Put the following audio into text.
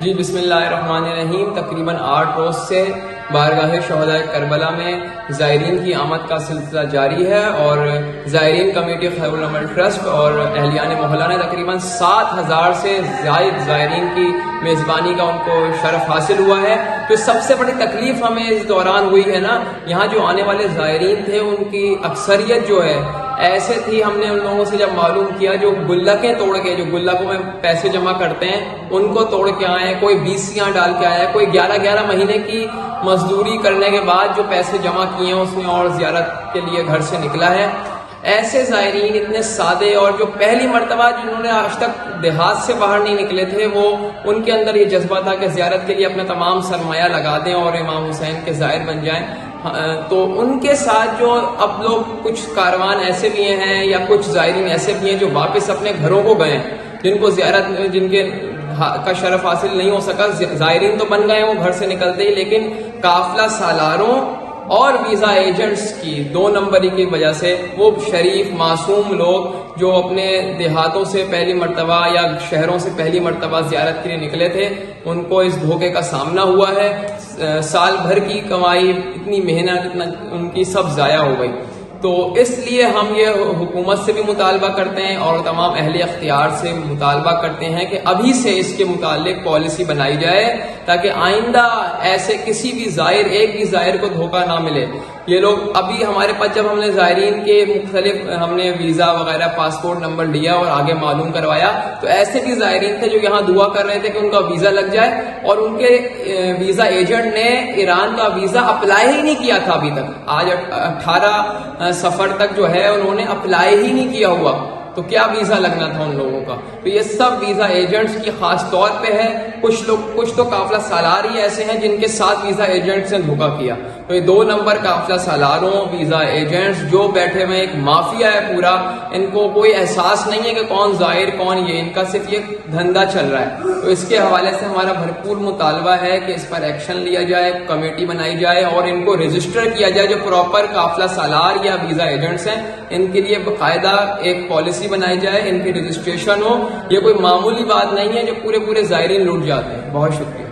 جی بسم اللہ الرحمن الرحیم. تقریباً 8 روز سے بارگاہ شہداء کربلا میں زائرین کی آمد کا سلسلہ جاری ہے اور زائرین کمیٹی خیر العمل ٹرسٹ اور اہلیان محلہ نے تقریباً 7,000 سے زائد زائرین کی میزبانی کا ان کو شرف حاصل ہوا ہے. تو سب سے بڑی تکلیف ہمیں اس دوران ہوئی ہے نا, یہاں جو آنے والے زائرین تھے ان کی اکثریت جو ہے ایسے تھی. ہم نے ان لوگوں سے جب معلوم کیا جو گلکیں توڑ کے, جو گلکوں میں پیسے جمع کرتے ہیں ان کو توڑ کے آئے, کوئی 20 ڈال کے آیا, کوئی 11 مہینے کی مزدوری کرنے کے بعد جو پیسے جمع کیے ہیں اس میں اور زیارت کے لیے گھر سے نکلا ہے. ایسے زائرین اتنے سادے اور جو پہلی مرتبہ جنہوں نے آج تک دیہات سے باہر نہیں نکلے تھے, وہ ان کے اندر یہ جذبہ تھا کہ زیارت کے لیے اپنا تمام سرمایہ لگا دیں اور امام حسین کے زائر بن جائیں. تو ان کے ساتھ جو اب لوگ کچھ کاروان ایسے بھی ہیں یا کچھ زائرین ایسے بھی ہیں جو واپس اپنے گھروں کو گئے, جن کو زیارت جن کے کا شرف حاصل نہیں ہو سکا. زائرین تو بن گئے وہ گھر سے نکلتے ہی, لیکن قافلہ سالاروں اور ویزا ایجنٹس کی 2 نمبری کی وجہ سے وہ شریف معصوم لوگ جو اپنے دیہاتوں سے پہلی مرتبہ یا شہروں سے پہلی مرتبہ زیارت کے لیے نکلے تھے, ان کو اس دھوکے کا سامنا ہوا ہے. سال بھر کی کمائی, اتنی محنت, اتنا ان کی سب ضائع ہو گئی. تو اس لیے ہم یہ حکومت سے بھی مطالبہ کرتے ہیں اور تمام اہل اختیار سے مطالبہ کرتے ہیں کہ ابھی سے اس کے متعلق پالیسی بنائی جائے تاکہ آئندہ ایسے کسی بھی زائر, ایک بھی زائر کو دھوکہ نہ ملے. یہ لوگ ابھی ہمارے پاس جب ہم نے زائرین کے مختلف ہم نے ویزا وغیرہ پاسپورٹ نمبر لیا اور آگے معلوم کروایا, تو ایسے بھی زائرین تھے جو یہاں دعا کر رہے تھے کہ ان کا ویزا لگ جائے, اور ان کے ویزا ایجنٹ نے ایران کا ویزا اپلائی ہی نہیں کیا تھا ابھی تک. آج 18 سفر تک جو ہے انہوں نے اپلائی ہی نہیں کیا ہوا, تو کیا ویزا لگنا تھا ان لوگوں کا. تو یہ سب ویزا ایجنٹس کی خاص طور پہ ہے. کچھ تو قافلہ سالار ہی ایسے ہیں جن کے ساتھ ویزا ایجنٹس نے دھوکہ کیا. تو یہ 2 نمبر قافلہ سالاروں, ویزا ایجنٹس جو بیٹھے ہوئے ایک مافیا ہے پورا, ان کو کوئی احساس نہیں ہے کہ کون زائر کون, یہ ان کا صرف یہ دھندا چل رہا ہے. تو اس کے حوالے سے ہمارا بھرپور مطالبہ ہے کہ اس پر ایکشن لیا جائے, کمیٹی بنائی جائے اور ان کو رجسٹر کیا جائے. جو پراپر قافلہ سالار یا ویزا ایجنٹس ہیں ان کے لیے باقاعدہ ایک پالیسی بنائی جائے, ان کی رجسٹریشن ہو. یہ کوئی معمولی بات نہیں ہے جو پورے زائرین لوٹ جاتے ہیں. بہت شکریہ.